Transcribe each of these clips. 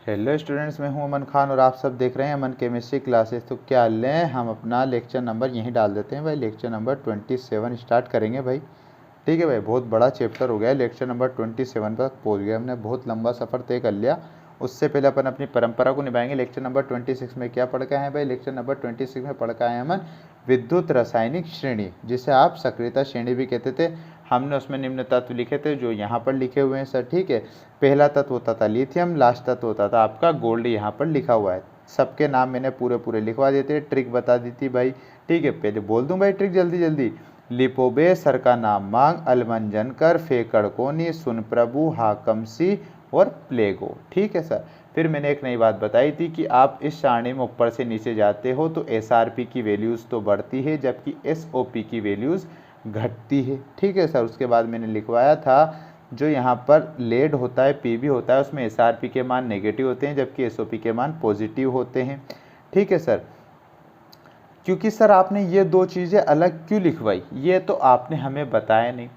Hello students, मैं हूं अमन खान और आप सब देख रहे हैं अमन केमिस्ट्री क्लासेस। तो क्या लें, हम अपना लेक्चर नंबर यहीं डाल देते हैं भाई। लेक्चर नंबर 27 स्टार्ट करेंगे भाई। ठीक है भाई, बहुत बड़ा चैप्टर हो गया है। लेक्चर नंबर 27 तक पहुंच गया, हमने बहुत लंबा सफ़र तय कर लिया। उससे पहले अपन अपनी परंपरा को निभाएंगे। लेक्चर नंबर 26 में क्या पढ़ के आए हैं भाई? लेक्चर नंबर 26 में पढ़ के आए हैं अमन विद्युत रासायनिक श्रेणी, जिसे आप सक्रियता श्रेणी भी कहते थे। हमने उसमें निम्न तत्व लिखे थे जो यहाँ पर लिखे हुए हैं सर। ठीक है, पहला तत्व होता था लिथियम, लास्ट तत्व होता था आपका गोल्ड, यहाँ पर लिखा हुआ है। सबके नाम मैंने पूरे पूरे लिखवा देते, ट्रिक बता दी थी भाई। ठीक है, पहले बोल दूं भाई ट्रिक जल्दी जल्दी। लिपोबे सर का नाम मांग, अलमंजन कर, फेकड़कोनी, सुन प्रभु, हाकमसी और प्लेगो। ठीक है सर। फिर मैंने एक नई बात बताई थी कि आप इस सारणी में ऊपर से नीचे जाते हो तो एसआरपी की वैल्यूज़ तो बढ़ती है जबकि एसओपी की वैल्यूज़ घटती है। ठीक है सर। उसके बाद मैंने लिखवाया था जो यहाँ पर लेड होता है, पीबी होता है, उसमें एसआरपी के मान नेगेटिव होते हैं जबकि एसओपी के मान पॉजिटिव होते हैं। ठीक है सर। क्योंकि सर आपने ये दो चीज़ें अलग क्यों लिखवाई, ये तो आपने हमें बताया नहीं।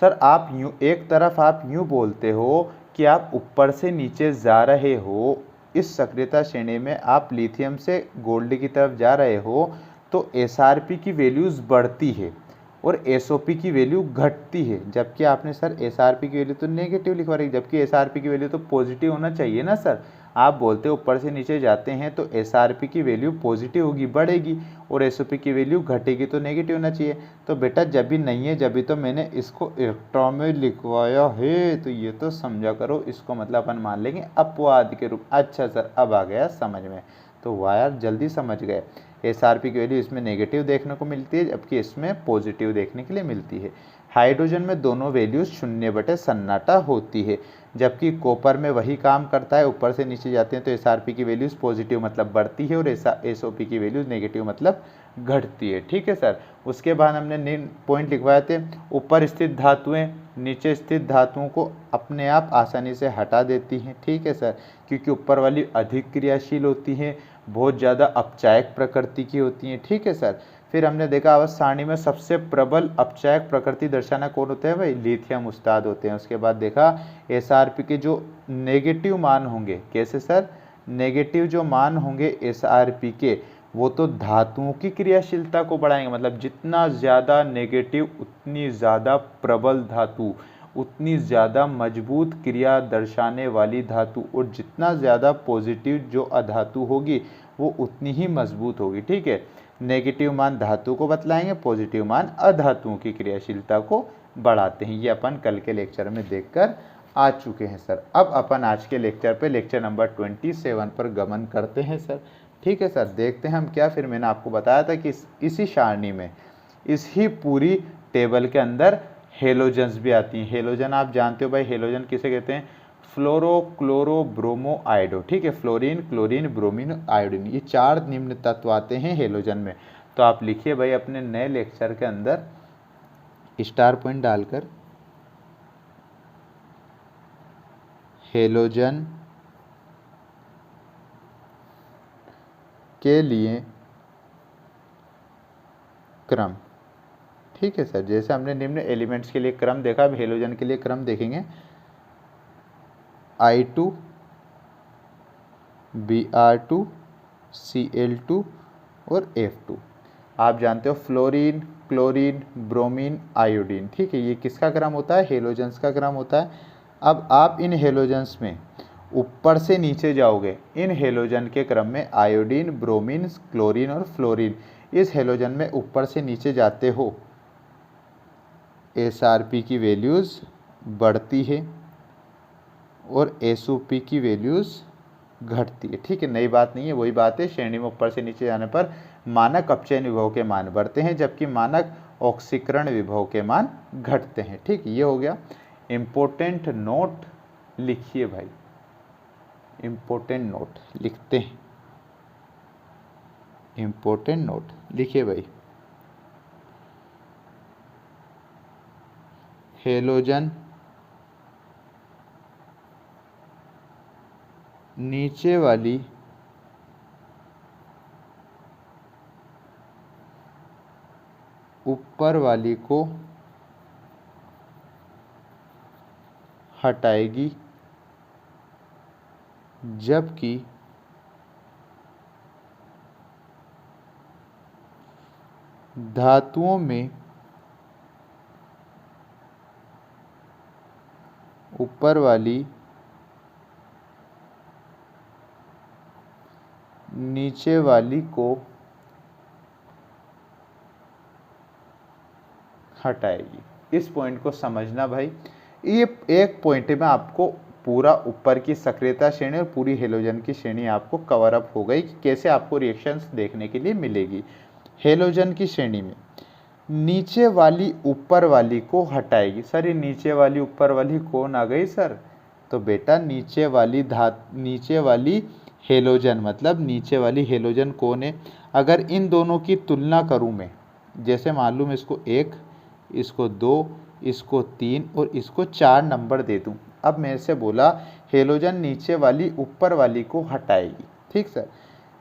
सर आप यूँ एक तरफ आप यूँ बोलते हो कि आप ऊपर से नीचे जा रहे हो, इस सक्रियता श्रेणी में आप लिथियम से गोल्ड की तरफ जा रहे हो तो एसआरपी की वैल्यूज़ बढ़ती है और एसओपी की वैल्यू घटती है। जबकि आपने सर एसआरपी की वैल्यू तो नेगेटिव लिखवा रही, जबकि एसआरपी की वैल्यू तो पॉजिटिव होना चाहिए ना सर। आप बोलते हो ऊपर से नीचे जाते हैं तो एसआरपी की वैल्यू पॉजिटिव होगी, बढ़ेगी, और एसओपी की वैल्यू घटेगी तो नेगेटिव होना चाहिए। तो बेटा जब भी नहीं है जब भी तो मैंने इसको इलेक्ट्रॉन में लिखवाया है, तो ये तो समझा करो, इसको मतलब अपन मान लेंगे अपवाद के रूप। अच्छा सर, अब आ गया समझ में। तो वायर जल्दी समझ गए। एसआरपी की वैल्यू इसमें नेगेटिव देखने को मिलती है जबकि इसमें पॉजिटिव देखने के लिए मिलती है। हाइड्रोजन में दोनों वैल्यूज 0/सन्नाटा होती है, जबकि कॉपर में वही काम करता है। ऊपर से नीचे जाते हैं तो एसआरपी की वैल्यूज पॉजिटिव मतलब बढ़ती है और एसओपी की वैल्यूज नेगेटिव मतलब घटती है। ठीक है सर। उसके बाद हमने पॉइंट लिखवाए थे, ऊपर स्थित धातुएं नीचे स्थित धातुओं को अपने आप आसानी से हटा देती हैं। ठीक है सर, क्योंकि ऊपर वाली अधिक क्रियाशील होती हैं, बहुत ज़्यादा अपचायक प्रकृति की होती हैं। ठीक है सर। फिर हमने देखा अवस्था सारणी में सबसे प्रबल अपचायक प्रकृति दर्शाना कौन होता है भाई? लिथियम उस्ताद होते हैं। उसके बाद देखा एसआरपी के जो नेगेटिव मान होंगे, कैसे सर? नेगेटिव जो मान होंगे एसआरपी के, वो तो धातुओं की क्रियाशीलता को बढ़ाएंगे। मतलब जितना ज़्यादा नेगेटिव उतनी ज़्यादा प्रबल धातु, उतनी ज़्यादा मजबूत क्रिया दर्शाने वाली धातु, और जितना ज़्यादा पॉजिटिव जो अधातु होगी वो उतनी ही मजबूत होगी। ठीक है। नेगेटिव मान धातु को बतलाएंगे, पॉजिटिव मान अधातुओं की क्रियाशीलता को बढ़ाते हैं। ये अपन कल के लेक्चर में देखकर आ चुके हैं सर। अब अपन आज के लेक्चर पे लेक्चर नंबर 27 पर गमन करते हैं सर। ठीक है सर। देखते हैं हम क्या। फिर मैंने आपको बताया था कि इसी सारणी में, इस ही पूरी टेबल के अंदर हेलोजन्स भी आती हैं। हेलोजन आप जानते हो भाई, हेलोजन किसे कहते हैं? फ्लोरो, क्लोरो, ब्रोमो, आयोडो। ठीक है, फ्लोरीन, क्लोरीन, ब्रोमीन, आयोडीन, ये चार निम्न तत्व आते हैं हेलोजन में। तो आप लिखिए भाई अपने नए लेक्चर के अंदर स्टार पॉइंट डालकर, हेलोजन के लिए क्रम। ठीक है सर। जैसे हमने निम्न एलिमेंट्स के लिए क्रम देखा, अब हेलोजन के लिए क्रम देखेंगे। I2, Br2, Cl2 और F2। आप जानते हो फ्लोरीन, क्लोरीन, ब्रोमीन, आयोडीन। ठीक है, ये किसका क्रम होता है? हेलोजन्स का क्रम होता है। अब आप इन हेलोजन्स में ऊपर से नीचे जाओगे, इन हेलोजन के क्रम में आयोडीन, ब्रोमीन, क्लोरीन और फ्लोरीन, इस हेलोजन में ऊपर से नीचे जाते हो, एसआरपी की वैल्यूज़ बढ़ती है और एसओपी की वैल्यूज़ घटती है। ठीक है, नई बात नहीं है, वही बात है। श्रेणी में ऊपर से नीचे जाने पर मानक अपचयन विभव के मान बढ़ते हैं जबकि मानक ऑक्सीकरण विभव के मान घटते हैं। ठीक, ये हो गया। इम्पोर्टेंट नोट लिखिए भाई, इम्पोर्टेंट नोट लिखते हैं। इम्पोर्टेंट नोट लिखिए भाई। हेलोजन नीचे वाली ऊपर वाली को हटाएगी जबकि धातुओं में ऊपर वाली नीचे वाली को हटाएगी। इस पॉइंट को समझना भाई। ये एक पॉइंट में आपको पूरा ऊपर की सक्रियता श्रेणी और पूरी हेलोजन की श्रेणी आपको कवर अप हो गई कि कैसे आपको रिएक्शंस देखने के लिए मिलेगी। हेलोजन की श्रेणी में नीचे वाली ऊपर वाली को हटाएगी। सर ये नीचे वाली ऊपर वाली कौन आ गई सर? तो बेटा नीचे वाली हेलोजन, मतलब नीचे वाली हेलोजन कौन है? अगर इन दोनों की तुलना करूं मैं, जैसे मान लूँ मैं इसको 1, इसको 2, इसको 3 और इसको 4 नंबर दे दूं। अब मेरे से बोला हेलोजन नीचे वाली ऊपर वाली को हटाएगी। ठीक सर।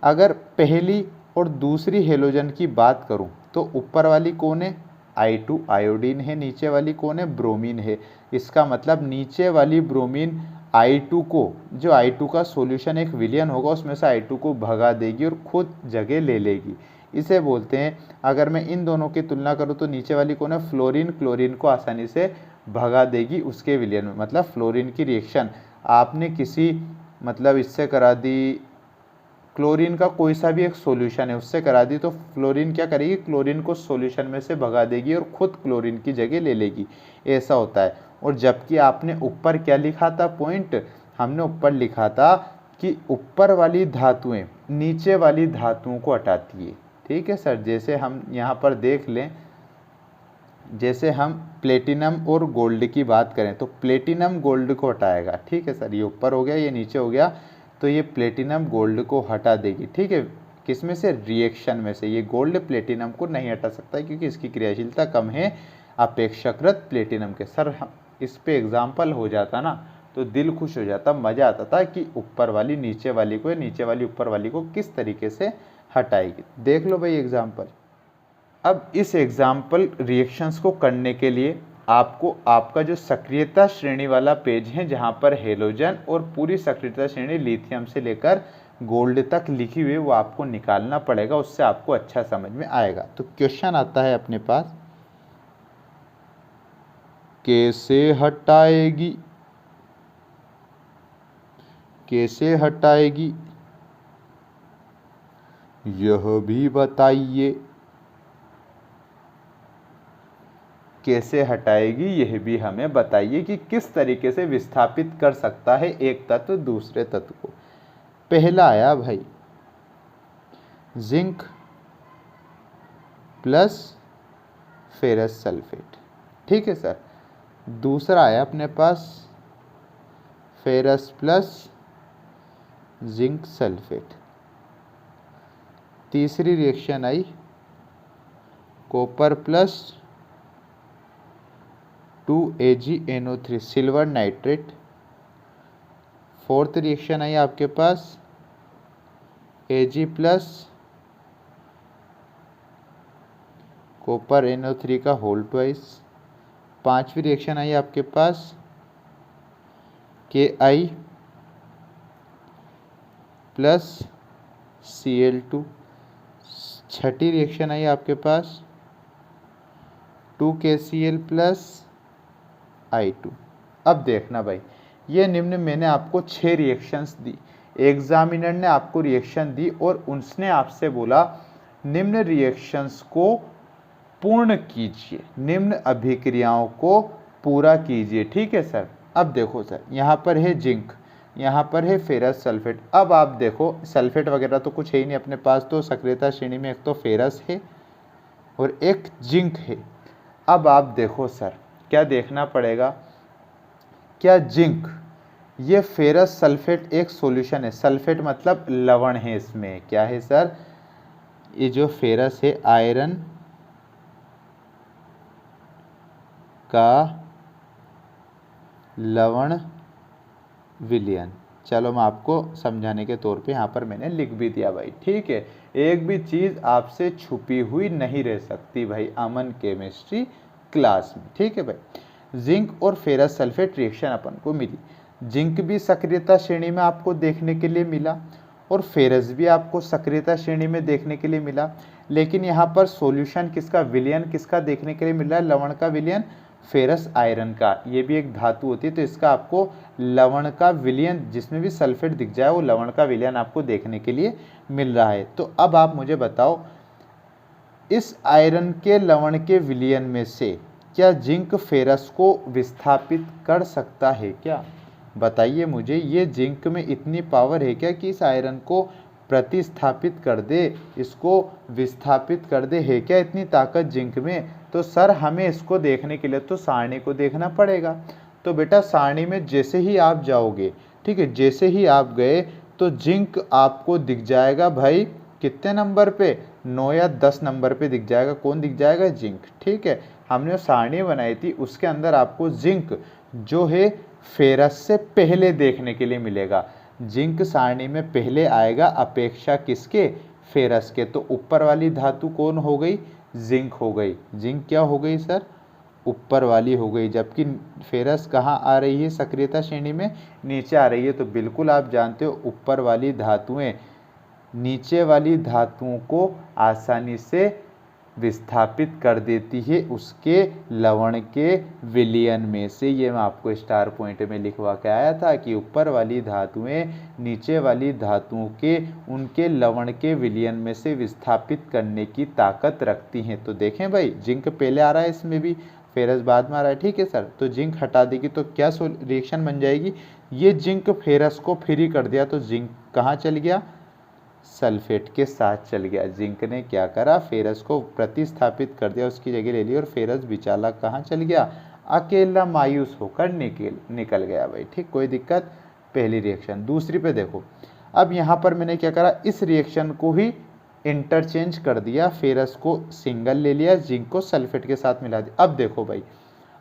अगर पहली और दूसरी हेलोजन की बात करूं तो ऊपर वाली कौन है? I2 आयोडीन है, नीचे वाली कौन है? ब्रोमीन है। इसका मतलब नीचे वाली ब्रोमीन I2 को, जो I2 का सॉल्यूशन एक विलयन होगा उसमें से I2 को भगा देगी और खुद जगह ले लेगी। इसे बोलते हैं, अगर मैं इन दोनों की तुलना करूं तो नीचे वाली कौन है? फ्लोरीन। क्लोरीन को आसानी से भगा देगी उसके विलयन में। मतलब फ्लोरीन की रिएक्शन आपने किसी मतलब इससे करा दी, क्लोरीन का कोई सा भी एक सॉल्यूशन है उससे करा दी, तो फ्लोरीन क्या करेगी? क्लोरीन को सॉल्यूशन में से भगा देगी और खुद क्लोरीन की जगह ले लेगी। ऐसा होता है। और जबकि आपने ऊपर क्या लिखा था पॉइंट? हमने ऊपर लिखा था कि ऊपर वाली धातुएं नीचे वाली धातुओं को हटाती है। ठीक है सर। जैसे हम यहाँ पर देख लें, जैसे हम प्लेटिनम और गोल्ड की बात करें तो प्लेटिनम गोल्ड को हटाएगा। ठीक है सर। ये ऊपर हो गया, ये नीचे हो गया, तो ये प्लेटिनम गोल्ड को हटा देगी। ठीक है। किस में से? रिएक्शन में से। ये गोल्ड प्लेटिनम को नहीं हटा सकता क्योंकि इसकी क्रियाशीलता कम है अपेक्षाकृत प्लेटिनम के। सर इस पे एग्जाम्पल हो जाता ना तो दिल खुश हो जाता, मज़ा आता था कि ऊपर वाली नीचे वाली को, नीचे वाली ऊपर वाली को किस तरीके से हटाएगी। देख लो भाई एग्जाम्पल। अब इस एग्जाम्पल रिएक्शंस को करने के लिए आपको आपका जो सक्रियता श्रेणी वाला पेज है जहाँ पर हेलोजन और पूरी सक्रियता श्रेणी लिथियम से लेकर गोल्ड तक लिखी हुई है वो आपको निकालना पड़ेगा, उससे आपको अच्छा समझ में आएगा। तो क्वेश्चन आता है अपने पास, कैसे हटाएगी? कैसे हटाएगी यह भी बताइए। कैसे हटाएगी यह भी हमें बताइए कि किस तरीके से विस्थापित कर सकता है एक तत्व दूसरे तत्व को। पहला आया भाई जिंक प्लस फेरस सल्फेट। ठीक है सर। दूसरा आया अपने पास फेरस प्लस जिंक सल्फेट। तीसरी reaction I copper plus 2AgNO3 silver nitrate. Fourth reaction I आपके पास Ag प्लस कॉपर NO3 का होल ट्वाइस। पांचवी रिएक्शन आई आपके पास Ki plus Cl2। Chhathi reaction I आपके पास 2KCl प्लस I2। अब देखना भाई, ये निम्न मैंने आपको 6 रिएक्शंस दी, एग्जामिनर ने आपको रिएक्शन दी और उसने आपसे बोला निम्न रिएक्शंस को पूर्ण कीजिए, निम्न अभिक्रियाओं को पूरा कीजिए। ठीक है सर। अब देखो सर, यहाँ पर है जिंक, यहाँ पर है फेरस सल्फेट। अब आप देखो सल्फेट वगैरह तो कुछ है ही नहीं अपने पास, तो सक्रियता श्रेणी में एक तो फेरस है और एक जिंक है। अब आप देखो सर, क्या देखना पड़ेगा, क्या जिंक, ये फेरस सल्फेट एक सॉल्यूशन है। सल्फेट मतलब लवण है इसमें। क्या है सर? ये जो फेरस है आयरन का लवण विलयन। चलो मैं आपको समझाने के तौर पे यहाँ पर मैंने लिख भी दिया भाई। ठीक है। एक भी चीज़ आपसे छुपी हुई नहीं रह सकती भाई अमन केमिस्ट्री क्लास में। ठीक है भाई। जिंक और फेरस सल्फेट रिएक्शन अपन को मिली। जिंक भी सक्रियता श्रेणी में आपको देखने के लिए मिला और फेरस भी आपको सक्रियता श्रेणी में देखने के लिए मिला, लेकिन यहाँ पर सॉल्यूशन किसका, विलयन किसका देखने के लिए मिल रहा है, लवण का विलयन फेरस आयरन का। ये भी एक धातु होती है तो इसका आपको लवण का विलयन, जिसमें भी सल्फेट दिख जाए वो लवण का विलयन आपको देखने के लिए मिल रहा है। तो अब आप मुझे बताओ, इस आयरन के लवण के विलयन में से क्या जिंक फेरस को विस्थापित कर सकता है क्या? बताइए मुझे, ये जिंक में इतनी पावर है क्या कि इस आयरन को प्रतिस्थापित कर दे, इसको विस्थापित कर दे, है क्या इतनी ताकत जिंक में? तो सर हमें इसको देखने के लिए तो सारणी को देखना पड़ेगा। तो बेटा सारणी में जैसे ही आप जाओगे, ठीक है, जैसे ही आप गए तो जिंक आपको दिख जाएगा भाई कितने नंबर पे, 9 या 10 नंबर पे दिख जाएगा। कौन दिख जाएगा? जिंक। ठीक है, हमने सारणी बनाई थी उसके अंदर आपको जिंक जो है फेरस से पहले देखने के लिए मिलेगा। जिंक सारणी में पहले आएगा अपेक्षा किसके? फेरस के। तो ऊपर वाली धातु कौन हो गई? जिंक हो गई। जिंक क्या हो गई सर? ऊपर वाली हो गई, जबकि फेरस कहाँ आ रही है सक्रियता श्रेणी में? नीचे आ रही है। तो बिल्कुल आप जानते हो ऊपर वाली धातुएं नीचे वाली धातुओं को आसानी से विस्थापित कर देती है उसके लवण के विलयन में से। ये मैं आपको स्टार पॉइंट में लिखवा के आया था कि ऊपर वाली धातुएं नीचे वाली धातुओं के उनके लवण के विलयन में से विस्थापित करने की ताकत रखती हैं। तो देखें भाई, जिंक पहले आ रहा है, इसमें भी फेरस बाद में आ रहा है। ठीक है सर, तो जिंक हटा देगी तो क्या रिएक्शन बन जाएगी? ये जिंक फेरस को फ्री कर दिया तो जिंक कहाँ चल गया? सल्फेट के साथ चल गया। जिंक ने क्या करा? फेरस को प्रतिस्थापित कर दिया, उसकी जगह ले ली, और फेरस बेचारा कहाँ चल गया? अकेला मायूस होकर निकल गया भाई। ठीक, कोई दिक्कत? पहली रिएक्शन। दूसरी पे देखो, अब यहाँ पर मैंने क्या करा, इस रिएक्शन को ही इंटरचेंज कर दिया, फेरस को सिंगल ले लिया, जिंक को सल्फेट के साथ मिला दिया। अब देखो भाई,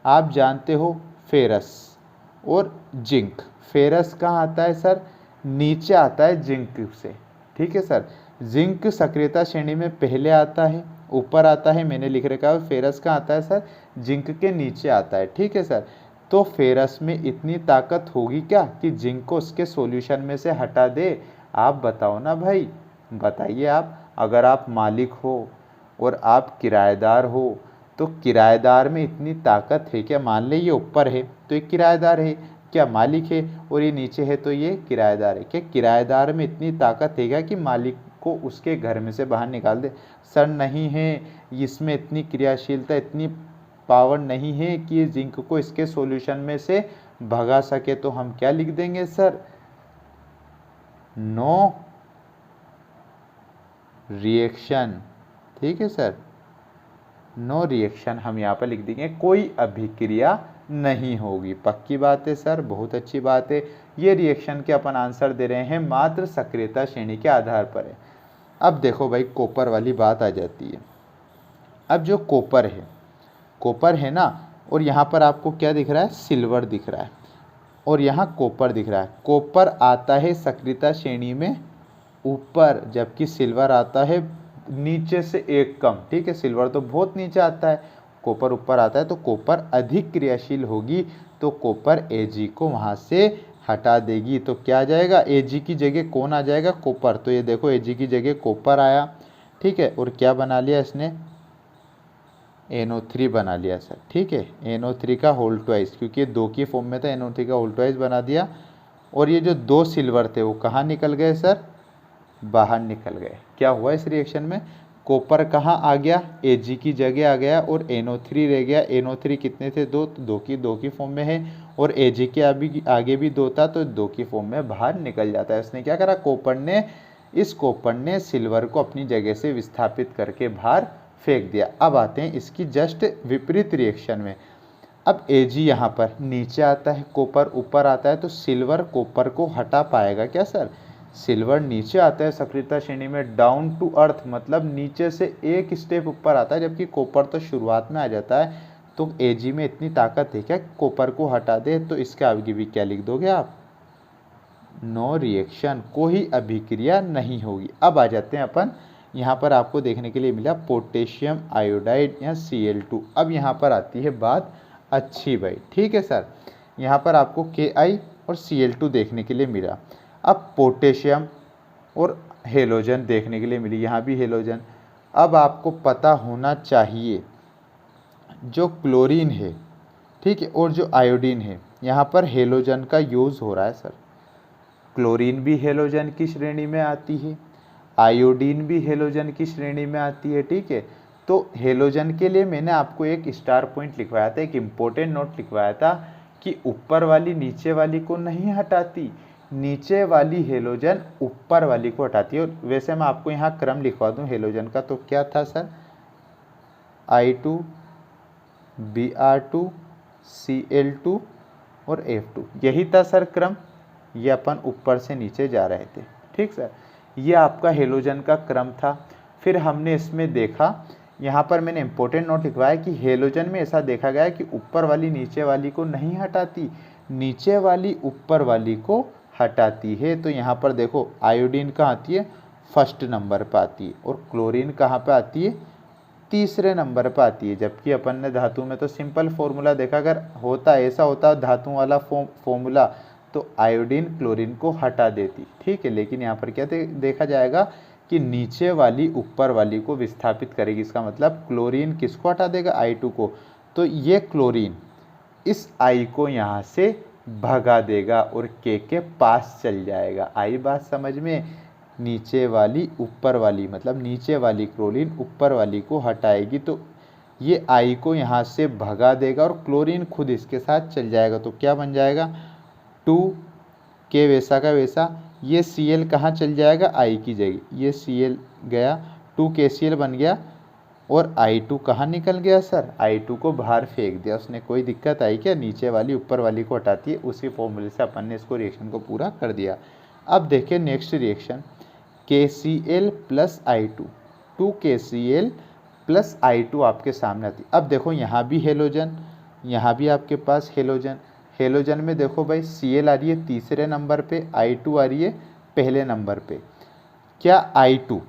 आप जानते हो फेरस और जिंक, फेरस कहाँ आता है सर? नीचे आता है जिंक से। ठीक है सर, जिंक सक्रियता श्रेणी में पहले आता है, ऊपर आता है, मैंने लिख रखा है। फेरस कहाँ आता है सर? जिंक के नीचे आता है। ठीक है सर, तो फेरस में इतनी ताकत होगी क्या कि जिंक को उसके सॉल्यूशन में से हटा दे? आप बताओ ना भाई, बताइए आप। अगर आप मालिक हो और आप किराएदार हो तो किराएदार में इतनी ताकत है क्या? मान ले ये ऊपर है तो ये किराएदार है, क्या मालिक है? और ये नीचे है तो ये किराएदार है। क्या किराएदार में इतनी ताकत है क्या कि मालिक को उसके घर में से बाहर निकाल दे? सर नहीं है, इसमें इतनी क्रियाशीलता, इतनी पावर नहीं है कि ये जिंक को इसके सॉल्यूशन में से भगा सके। तो हम क्या लिख देंगे सर? No reaction. ठीक है सर, नो रिएक्शन हम यहाँ पर लिख देंगे, कोई अभिक्रिया नहीं होगी। पक्की बात है सर, बहुत अच्छी बात है। ये रिएक्शन के अपन आंसर दे रहे हैं मात्र सक्रियता श्रेणी के आधार पर है। अब देखो भाई, कॉपर वाली बात आ जाती है। अब जो कॉपर है ना, और यहाँ पर आपको क्या दिख रहा है? सिल्वर दिख रहा है, और यहाँ कॉपर दिख रहा है। कॉपर आता है सक्रियता श्रेणी में ऊपर, जबकि सिल्वर आता है नीचे से एक कम। ठीक है, सिल्वर तो बहुत नीचे आता है, कॉपर ऊपर आता है। तो कॉपर अधिक क्रियाशील होगी, तो कॉपर Ag को वहाँ से हटा देगी। तो क्या आ जाएगा? Ag की जगह कौन आ जाएगा? कॉपर। तो ये देखो Ag की जगह कॉपर आया। ठीक है, और क्या बना लिया इसने? NO3 बना लिया सर। ठीक है, NO3 का होल ट्वाइस, क्योंकि ये 2 की फॉर्म में था, NO3 का होल ट्वाइस बना दिया। और ये जो 2 सिल्वर थे वो कहाँ निकल गए सर? बाहर निकल गए। क्या हुआ इस रिएक्शन में? कॉपर कहाँ आ गया? Ag की जगह आ गया और NO3 रह गया। NO3 कितने थे? 2, तो 2 की फॉर्म में है, और Ag के आगे भी 2 था, तो 2 की फॉर्म में बाहर निकल जाता है। उसने क्या करा? कॉपर ने सिल्वर को अपनी जगह से विस्थापित करके बाहर फेंक दिया। अब आते हैं इसकी जस्ट विपरीत रिएक्शन में। अब Ag यहाँ पर नीचे आता है, कॉपर ऊपर आता है, तो सिल्वर कॉपर को हटा पाएगा क्या सर? सिल्वर नीचे आता है सक्रियता श्रेणी में, डाउन टू अर्थ, मतलब नीचे से एक स्टेप ऊपर आता है, जबकि कॉपर तो शुरुआत में आ जाता है। तो Ag में इतनी ताकत है क्या कॉपर को हटा दे? तो इसके आगे भी क्या लिख दोगे आप? नो रिएक्शन, कोई अभिक्रिया नहीं होगी। अब आ जाते हैं अपन, यहाँ पर आपको देखने के लिए मिला पोटेशियम आयोडाइड या Cl2। अब यहाँ पर आती है बात अच्छी भाई। ठीक है सर, यहाँ पर आपको Ki और Cl2 देखने के लिए मिला। अब पोटेशियम और हेलोजन देखने के लिए मिली, यहाँ भी हेलोजन। अब आपको पता होना चाहिए जो क्लोरीन है, ठीक है, और जो आयोडीन है, यहाँ पर हेलोजन का यूज़ हो रहा है सर। क्लोरीन भी हेलोजन की श्रेणी में आती है, आयोडीन भी हेलोजन की श्रेणी में आती है, ठीक है। तो हेलोजन के लिए मैंने आपको एक स्टार पॉइंट लिखवाया था, एक इम्पोर्टेंट नोट लिखवाया था कि ऊपर वाली नीचे वाली को नहीं हटाती, नीचे वाली हेलोजन ऊपर वाली को हटाती है। और वैसे मैं आपको यहाँ क्रम लिखवा दूँ हेलोजन का, तो क्या था सर, I2 Br2 Cl2 और F2, यही था सर क्रम। ये अपन ऊपर से नीचे जा रहे थे, ठीक सर। ये आपका हेलोजन का क्रम था। फिर हमने इसमें देखा, यहाँ पर मैंने इंपॉर्टेंट नोट लिखवाया कि हेलोजन में ऐसा देखा गया कि ऊपर वाली नीचे वाली को नहीं हटाती, नीचे वाली ऊपर वाली को हटाती है। तो यहाँ पर देखो आयोडीन कहाँ आती है, फर्स्ट नंबर पर आती है, और क्लोरीन कहाँ पर आती है, तीसरे नंबर पर आती है। जबकि अपन ने धातु में तो सिंपल फॉर्मूला देखा, अगर होता ऐसा होता धातु वाला फॉर्मूला तो आयोडीन क्लोरीन को हटा देती, ठीक है। लेकिन यहाँ पर क्या देखा जाएगा कि नीचे वाली ऊपर वाली को विस्थापित करेगी। इसका मतलब क्लोरीन किसको हटा देगा, I2 को। तो ये क्लोरीन इस I को यहाँ से भगा देगा और K के पास चल जाएगा। आई बात समझ में, नीचे वाली ऊपर वाली, मतलब नीचे वाली क्लोरीन ऊपर वाली को हटाएगी, तो ये I को यहाँ से भगा देगा और क्लोरीन खुद इसके साथ चल जाएगा। तो क्या बन जाएगा, 2K वैसा का वैसा, ये Cl कहाँ चल जाएगा, I की जगह, ये Cl गया, 2KCl बन गया, और I2 कहाँ निकल गया सर, I2 को बाहर फेंक दिया उसने। कोई दिक्कत आई क्या, नीचे वाली ऊपर वाली को हटाती है, उसी फॉर्मूले से अपन ने इसको रिएक्शन को पूरा कर दिया। अब देखिए next reaction, KCl plus I2, 2KCl plus I2 आपके सामने आती। अब देखो यहाँ भी हेलोजन, यहाँ भी आपके पास हेलोजन। हेलोजन में देखो भाई Cl आ रही है तीसरे नंबर पे, I2 आ रही है पहले नंबर पे। क्या I2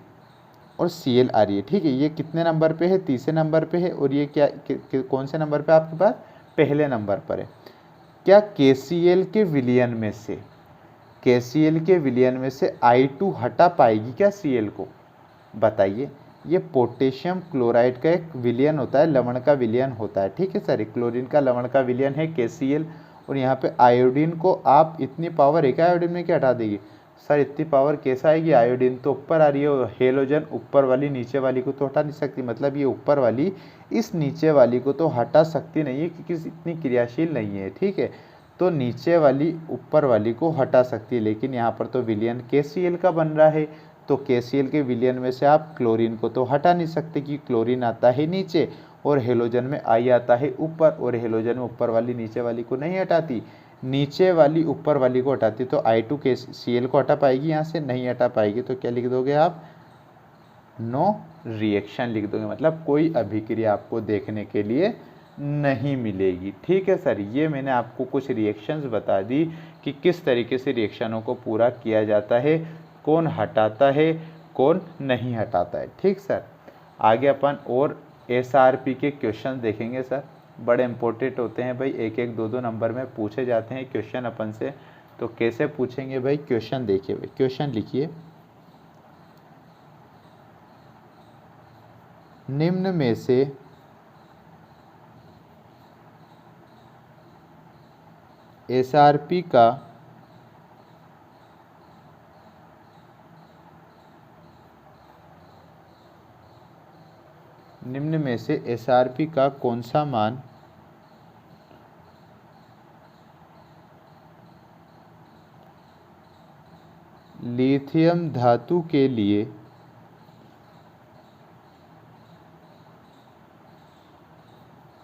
और Cl आ रही है, ठीक है। ये कितने नंबर पे है, तीसरे नंबर पे है, और ये क्या कौन से नंबर पे आपके पास, पहले नंबर पर है। क्या KCl के विलयन में से, KCl के विलयन में से I2 हटा पाएगी क्या Cl को, बताइए। ये पोटेशियम क्लोराइड का एक विलयन होता है, लवण का विलयन होता है, ठीक है सर। क्लोरीन का लवण का विलयन है KCl, और यहाँ पे आयोडीन को आप इतनी पावर है क्या आयोडीन में क्या हटा देगी सर, इतनी पावर कैसा आएगी, आयोडीन तो ऊपर आ रही है, और हेलोजन ऊपर वाली नीचे वाली को तो हटा नहीं सकती। मतलब ये ऊपर वाली इस नीचे वाली को तो हटा सकती नहीं है, क्योंकि इतनी क्रियाशील नहीं है, ठीक है। तो नीचे वाली ऊपर वाली को हटा सकती है, लेकिन यहाँ पर तो विलयन KCl का बन रहा है, तो KCl के विलयन में से आप क्लोरीन को तो हटा नहीं सकते, कि क्लोरीन आता है नीचे और हेलोजन में I आता है ऊपर, और हेलोजन में ऊपर वाली नीचे वाली को नहीं हटाती, नीचे वाली ऊपर वाली को हटाती। तो I2 KCl को हटा पाएगी, यहाँ से नहीं हटा पाएगी। तो क्या लिख दोगे आप, नो रिएक्शन लिख दोगे, मतलब कोई अभिक्रिया आपको देखने के लिए नहीं मिलेगी, ठीक है सर। ये मैंने आपको कुछ रिएक्शंस बता दी कि किस तरीके से रिएक्शनों को पूरा किया जाता है, कौन हटाता है कौन नहीं हटाता है, ठीक सर। आगे अपन और SRP के क्वेश्चन देखेंगे सर, बड़े इंपॉर्टेंट होते हैं भाई, एक एक दो दो नंबर में पूछे जाते हैं क्वेश्चन अपन से। तो कैसे पूछेंगे भाई, क्वेश्चन देखिए भाई, क्वेश्चन लिखिए, निम्न में से SRP का निम्न में से SRP का कौन सा मान लिथियम धातु के लिए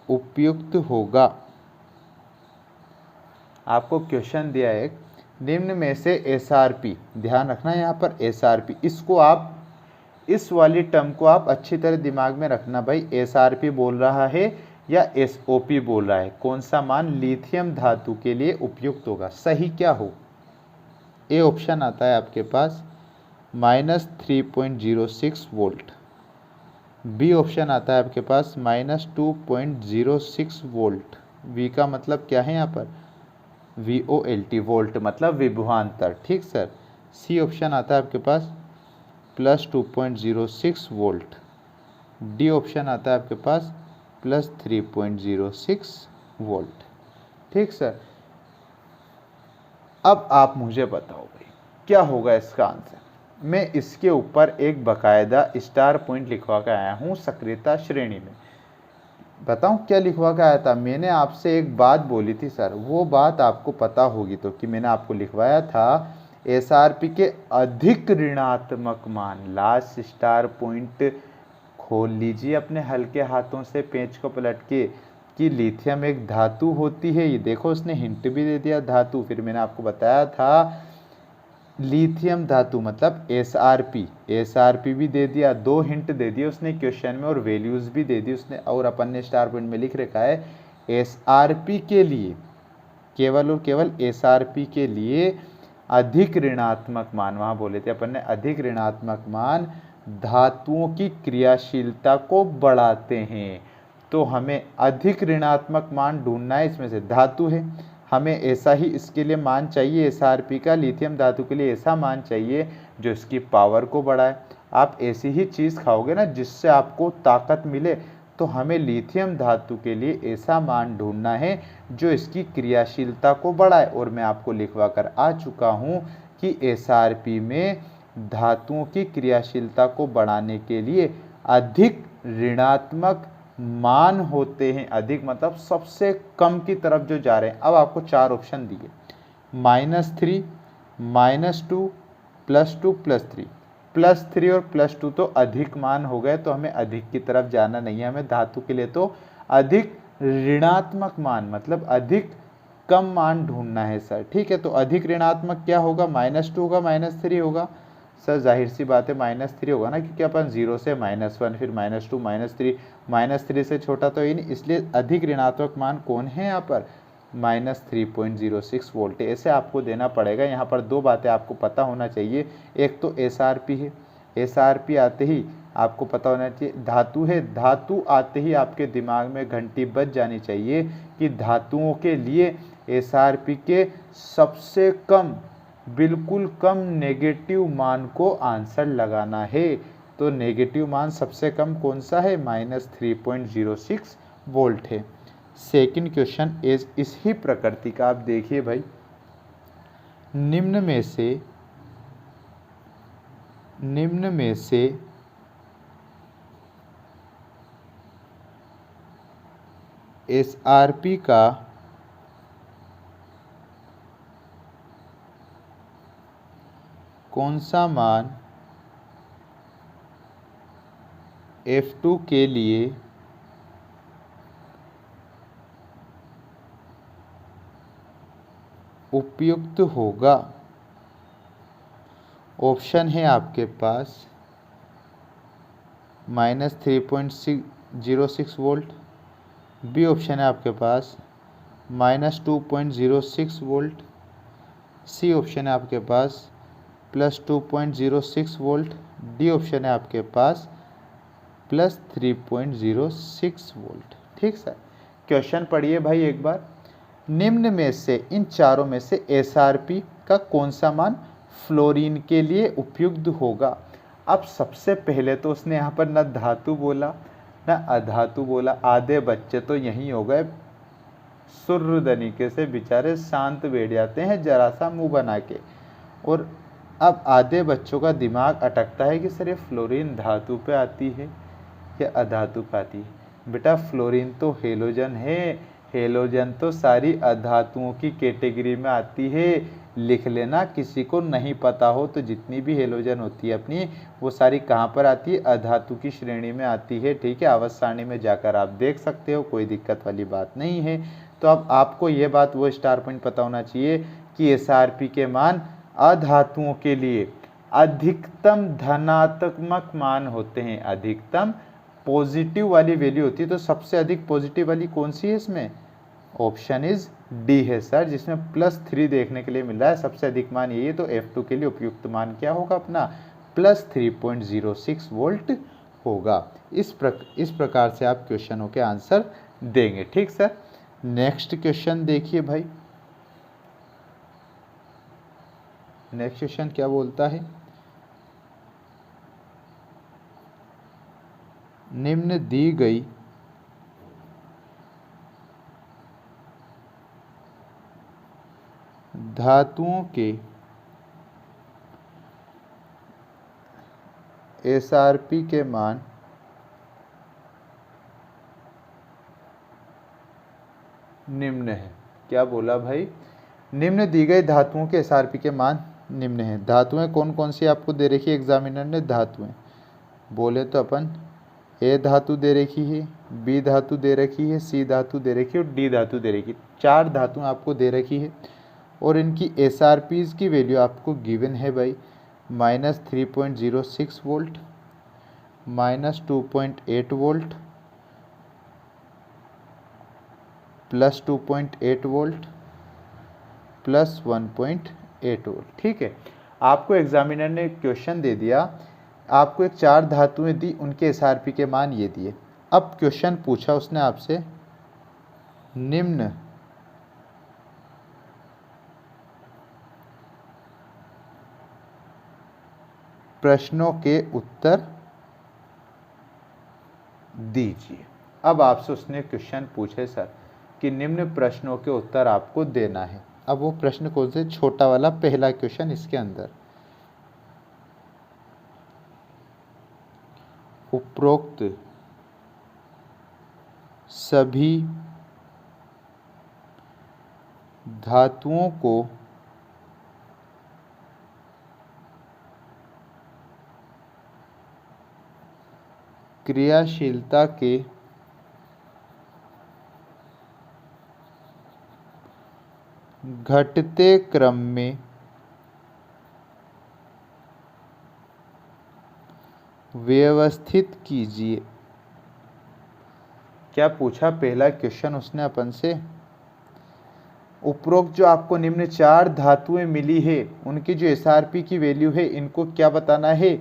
उपयुक्त होगा। आपको क्वेश्चन दिया है, निम्न में से SRP, ध्यान रखना यहाँ पर SRP, इसको आप, इस वाली टर्म को आप अच्छी तरह दिमाग में रखना भाई। SRP बोल रहा है या SOP बोल रहा है, कौन सा मान लिथियम धातु के लिए उपयुक्त होगा, सही क्या हो। ए ऑप्शन आता है आपके पास -3.06 वोल्ट, बी ऑप्शन आता है आपके पास -2.06 वोल्ट, वी का मतलब क्या है यहाँ पर VOLT, वोल्ट मतलब विभवांतर, ठीक सर। सी ऑप्शन आता है आपके पास प्लस 2.06 वोल्ट। डी ऑप्शन आता है आपके पास प्लस 3.06 वोल्ट, ठीक सर। अब आप मुझे बताओ भाई क्या होगा इसका आंसर। मैं इसके ऊपर एक बकायदा स्टार पॉइंट लिखवा के आया हूँ सक्रियता श्रेणी में। बताऊं क्या लिखवा के आया था। मैंने आपसे एक बात बोली थी सर, वो बात आपको पता होगी तो, कि मैंने आपको लिखवाया था एसआरपी के अधिक ऋणात्मक मान। लास्ट स्टार पॉइंट खोल लीजिए अपने हल्के हाथों से पेंच को पलट के, कि लिथियम एक धातु होती है। ये देखो उसने हिंट भी दे दिया धातु। फिर मैंने आपको बताया था लिथियम धातु मतलब एसआरपी, एसआरपी भी दे दिया, 2 हिंट दे दिए उसने क्वेश्चन में और वैल्यूज भी दे दी उसने। और अपन ने स्टार पॉइंट में लिख रखा है एसआरपी के लिए, केवल और केवल एसआरपी के लिए अधिक ऋणात्मक मान, वहां बोले थे अपन ने अधिक ऋणात्मक मान धातुओं की क्रियाशीलता को बढ़ाते हैं। तो हमें अधिक ऋणात्मक मान ढूंढना है, इसमें से धातु है, हमें ऐसा ही इसके लिए मान चाहिए एसआरपी का, लिथियम धातु के लिए ऐसा मान चाहिए जो इसकी पावर को बढ़ाए। आप ऐसी ही चीज़ खाओगे ना जिससे आपको ताकत मिले, तो हमें लिथियम धातु के लिए ऐसा मान ढूंढना है जो इसकी क्रियाशीलता को बढ़ाए। और मैं आपको लिखवा कर आ चुका हूँ कि एसआरपी में धातुओं की क्रियाशीलता को बढ़ाने के लिए अधिक ऋणात्मक मान होते हैं। अधिक मतलब सबसे कम की तरफ जो जा रहे हैं। अब आपको 4 ऑप्शन दिए, -3, -2, +2, +3। +3 और +2 तो अधिक मान हो गए, तो हमें अधिक की तरफ जाना नहीं है। हमें धातु के लिए तो अधिक ऋणात्मक मान मतलब अधिक कम मान ढूंढना है सर, ठीक है। तो अधिक ऋणात्मक क्या होगा, -2 होगा, -3 होगा सर। जाहिर सी बात है -3 होगा ना, क्योंकि अपन 0 से -1 फिर -2 -3, -3 से छोटा तो ही नहीं, इसलिए अधिक ऋणात्मक मान कौन है यहाँ पर, -3.06 वोल्ट। ऐसे आपको देना पड़ेगा। यहाँ पर 2 बातें आपको पता होना चाहिए। एक तो एसआरपी है, एसआरपी आते ही आपको पता होना चाहिए धातु है, धातु आते ही आपके दिमाग में घंटी बज जानी चाहिए कि धातुओं के लिए एसआरपी के सबसे कम, बिल्कुल कम नेगेटिव मान को आंसर लगाना है। तो नेगेटिव मान सबसे कम कौन सा है, -3.06 वोल्ट है। सेकंड क्वेश्चन इस ही प्रकृति का। आप देखिए भाई, निम्न में से एसआरपी का कौन सा मान F2 के लिए उपयुक्त होगा। ऑप्शन है आपके पास -3.06 वोल्ट, बी ऑप्शन है आपके पास -2.06 वोल्ट, सी ऑप्शन है आपके पास +2.06 वोल्ट, डी ऑप्शन है आपके पास +3.06 वोल्ट, ठीक सर। क्वेश्चन पढ़िए भाई एक बार। निम्न में से इन चारों में से एसआरपी का कौन सा मान फ्लोरीन के लिए उपयुक्त होगा। अब सबसे पहले तो उसने यहाँ पर न धातु बोला न अधातु बोला। आधे बच्चे तो यहीं हो गए सुर्र तरीके से, बेचारे शांत बैठ जाते हैं जरा सा मुंह बना के। और अब आधे बच्चों का दिमाग अटकता है कि सर ये फ्लोरीन धातु पे आती है या अधातु पे आती है। बेटा फ्लोरीन तो हेलोजन है, हेलोजन तो सारी अधातुओं की कैटेगरी में आती है। लिख लेना, किसी को नहीं पता हो तो जितनी भी हेलोजन होती है अपनी, वो सारी कहाँ पर आती है, अधातु की श्रेणी में आती है, ठीक है। आवर्त सारणी में जाकर आप देख सकते हो, कोई दिक्कत वाली बात नहीं है। तो अब आपको ये बात वो स्टार पॉइंट पता होना चाहिए कि एसआरपी के मान अधातुओं के लिए अधिकतम धनात्मक मान होते हैं, अधिकतम पॉजिटिव वाली वैल्यू होती है। तो सबसे अधिक पॉजिटिव वाली कौन सी है इसमें, ऑप्शन इज डी है सर, जिसमें +3 देखने के लिए मिल रहा है। सबसे अधिक मान यही है। तो F2 के लिए उपयुक्त मान क्या होगा अपना, +3.06 वोल्ट होगा। इस प्रकार से आप क्वेश्चनों के आंसर देंगे, ठीक सर। नेक्स्ट क्वेश्चन देखिए भाई, नेक्स्ट क्वेश्चन क्या बोलता है, निम्न दी गई धातुओं के एसआरपी के मान निम्न है। क्या बोला भाई, निम्न दी गई धातुओं के एसआरपी के मान निम्न है। धातुएं कौन कौन सी आपको दे रखी है एग्जामिनर ने, धातुएं बोले तो अपन ए धातु दे रखी है, बी धातु दे रखी है, सी धातु दे रखी है और डी धातु दे रखी है। 4 धातुएं आपको दे रखी है और इनकी एसआरपीज की वैल्यू आपको गिवन है भाई, -3.06 वोल्ट, -2.8 वोल्ट, +2.8 वोल्ट, +1.8 वोल्ट। ठीक है, आपको एग्जामिनर ने क्वेश्चन दे दिया, आपको एक 4 धातुएं दी, उनके एसआरपी के मान ये दिए। अब क्वेश्चन पूछा उसने आपसे, निम्न प्रश्नों के उत्तर दीजिए। अब आपसे उसने क्वेश्चन पूछे सर कि निम्न प्रश्नों के उत्तर आपको देना है। अब वो प्रश्न कौन से, छोटा वाला पहला क्वेश्चन इसके अंदर, उपरोक्त सभी धातुओं को क्रियाशीलता के घटते क्रम में व्यवस्थित कीजिए। क्या पूछा पहला क्वेश्चन उसने अपन से, उपरोक्त जो आपको निम्न 4 धातुएं मिली है उनकी जो एसआरपी की वैल्यू है, इनको क्या बताना है,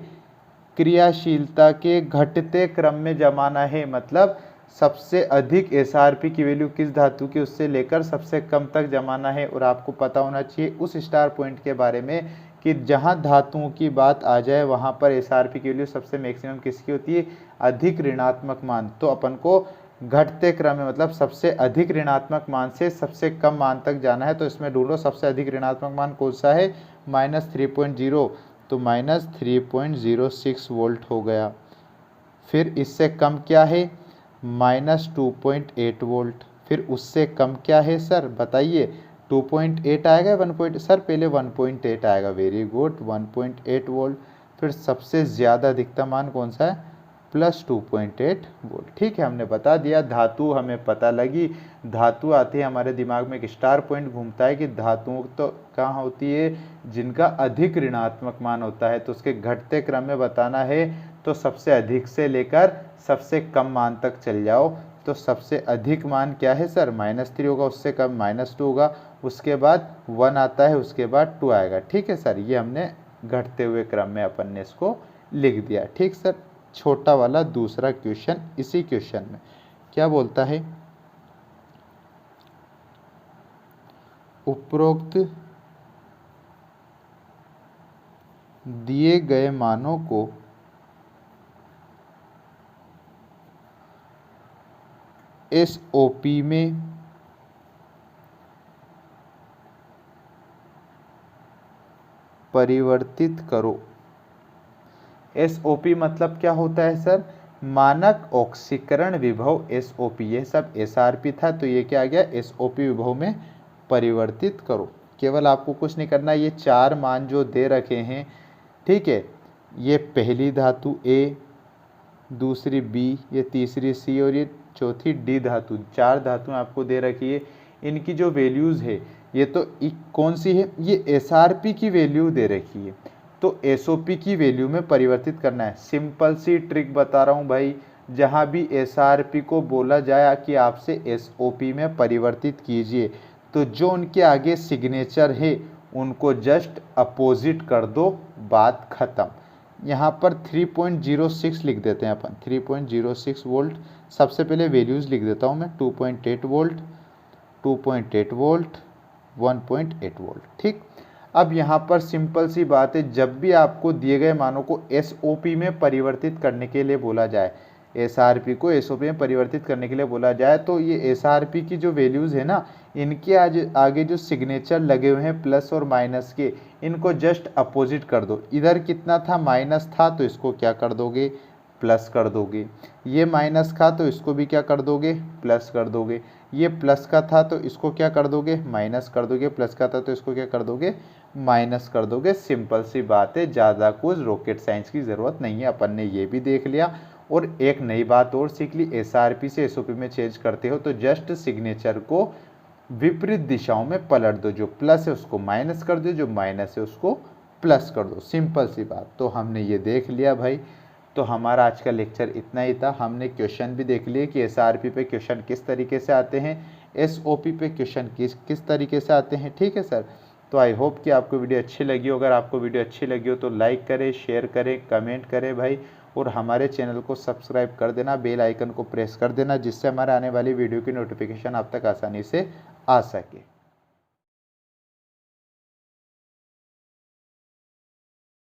क्रियाशीलता के घटते क्रम में जमाना है। मतलब सबसे अधिक एसआरपी की वैल्यू किस धातु की, उससे लेकर सबसे कम तक जमाना है। और आपको पता होना चाहिए उस स्टार पॉइंट के बारे में कि जहां धातुओं की बात आ जाए वहां पर एसआरपी की वैल्यू सबसे मैक्सिमम किसकी होती है, अधिक ऋणात्मक मान। तो अपन को घटते क्रम में मतलब सबसे अधिक ऋणात्मक मान से सबसे कम मान तक जाना है। तो इसमें ढूंढो सबसे अधिक ऋणात्मक मान कौन सा है, -3.0, तो -3.06 वोल्ट हो गया। फिर इससे कम क्या है, -2.8 वोल्ट। फिर उससे कम क्या है सर बताइए, 2.8 आएगा, 1. सर पहले 1.8 आएगा, वेरी गुड, 1.8 वोल्ट। फिर सबसे ज़्यादा अधिकतम मान कौन सा है, +2.8 वोल्ट। ठीक है, हमने बता दिया, धातु हमें पता लगी। धातु आती है हमारे दिमाग में एक स्टार पॉइंट घूमता है कि धातुओं तो कहाँ होती है, जिनका अधिक ऋणात्मक मान होता है। तो उसके घटते क्रम में बताना है तो सबसे अधिक से लेकर सबसे कम मान तक चल जाओ। तो सबसे अधिक मान क्या है सर, -3 होगा, उससे कम -2 होगा, उसके बाद 1 आता है, उसके बाद 2 आएगा। ठीक है सर, ये हमने घटते हुए क्रम में अपन ने इसको लिख दिया। ठीक सर, छोटा वाला दूसरा क्वेश्चन, इसी क्वेश्चन में क्या बोलता है, उपरोक्त दिए गए मानों को एसओपी में परिवर्तित करो। एसओपी मतलब क्या होता है सर, मानक ऑक्सीकरण विभव एसओपी। ये सब एसआरपी था तो ये क्या आ गया, एसओपी विभव में परिवर्तित करो। केवल आपको कुछ नहीं करना, ये 4 मान जो दे रखे हैं, ठीक है, ये पहली धातु ए, दूसरी बी, ये तीसरी सी और ये चौथी डी धातु, 4 धातुएं आपको दे रखी है। इनकी जो वैल्यूज़ है ये तो कौन सी है, ये एसआरपी की वैल्यू दे रखी है, तो एसओपी की वैल्यू में परिवर्तित करना है। सिंपल सी ट्रिक बता रहा हूँ भाई, जहाँ भी एसआरपी को बोला जाए कि आपसे एसओपी में परिवर्तित कीजिए, तो जो उनके आगे सिग्नेचर है उनको जस्ट अपोजिट कर दो, बात खत्म। यहाँ पर 3.06 लिख देते हैं अपन, 3.06 वोल्ट। सबसे पहले वैल्यूज़ लिख देता हूँ मैं, 2.8 वोल्ट, 2.8 वोल्ट, 1.8 वोल्ट। ठीक, अब यहाँ पर सिंपल सी बात है, जब भी आपको दिए गए मानों को एसओपी में परिवर्तित करने के लिए बोला जाए, एसआरपी को एसओपी में परिवर्तित करने के लिए बोला जाए, तो ये एसआरपी की जो वैल्यूज़ है ना, इनके आज आगे जो सिग्नेचर लगे हुए हैं प्लस और माइनस के, इनको जस्ट अपोजिट कर दो। इधर कितना था, माइनस था, तो इसको क्या कर दोगे, प्लस कर दोगे। ये माइनस था तो इसको भी क्या कर दोगे, प्लस कर दोगे। ये प्लस का था तो इसको क्या कर दोगे, माइनस कर दोगे। प्लस का था तो इसको क्या कर दोगे, माइनस कर दोगे। सिंपल सी बात है, ज़्यादा कुछ रॉकेट साइंस की ज़रूरत नहीं है। अपन ने ये भी देख लिया और एक नई बात और सीख ली, एसआरपी से एसओपी में चेंज करते हो तो जस्ट सिग्नेचर को विपरीत दिशाओं में पलट दो। जो प्लस है उसको माइनस कर दो, जो माइनस है उसको प्लस कर दो। सिंपल सी बात। तो हमने ये देख लिया भाई। तो हमारा आज का लेक्चर इतना ही था। हमने क्वेश्चन भी देख लिए कि एसआरपी पे क्वेश्चन किस तरीके से आते हैं, एसओपी पे क्वेश्चन किस तरीके से आते हैं। ठीक है सर। तो आई होप कि आपको वीडियो अच्छी लगी हो। अगर आपको वीडियो अच्छी लगी हो तो लाइक करें, शेयर करें, कमेंट करें भाई, और हमारे चैनल को सब्सक्राइब कर देना, बेल आइकन को प्रेस कर देना, जिससे हमारे आने वाली वीडियो की नोटिफिकेशन आप तक आसानी से आ सके।